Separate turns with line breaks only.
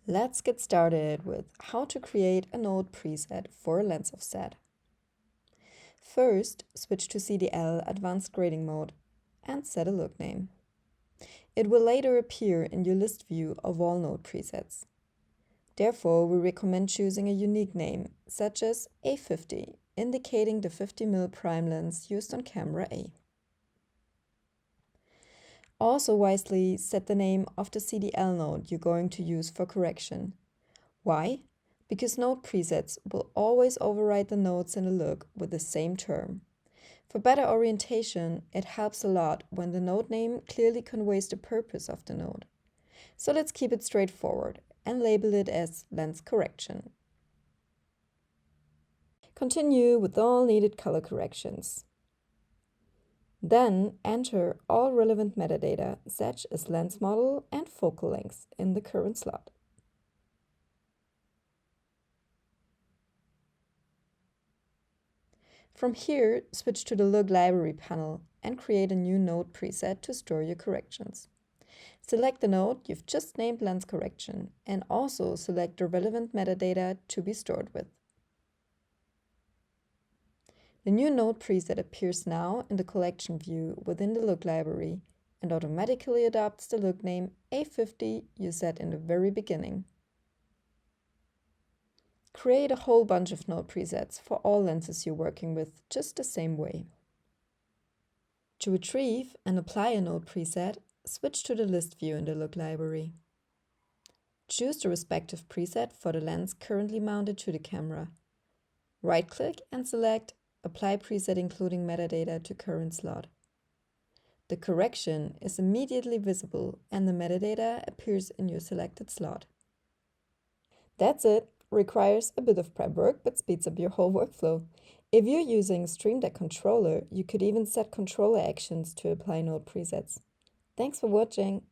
Let's get started with how to create a node preset for a lens offset. First, switch to CDL Advanced Grading Mode and set a look name. It will later appear in your list view of all node presets. Therefore, we recommend choosing a unique name, such as A50, indicating the 50mm prime lens used on camera A. Also wisely set the name of the CDL node you're going to use for correction. Why? Because node presets will always override the nodes in a look with the same term. For better orientation, it helps a lot when the node name clearly conveys the purpose of the node. So let's keep it straightforward and label it as lens correction. Continue with all needed color corrections. Then enter all relevant metadata such as lens model and focal length in the current slot. From here, switch to the Look Library panel and create a new node preset to store your corrections. Select the node you've just named lens correction and also select the relevant metadata to be stored with. The new node preset appears now in the collection view within the Look library and automatically adopts the look name A50 you set in the very beginning. Create a whole bunch of node presets for all lenses you're working with just the same way. To retrieve and apply a node preset, switch to the list view in the Look library. Choose the respective preset for the lens currently mounted to the camera. Right-click and select Apply preset including metadata to current slot. The correction is immediately visible and the metadata appears in your selected slot. That's it. Requires a bit of prep work but speeds up your whole workflow. If you're using Stream Deck controller, you could even set controller actions to apply node presets. Thanks for watching.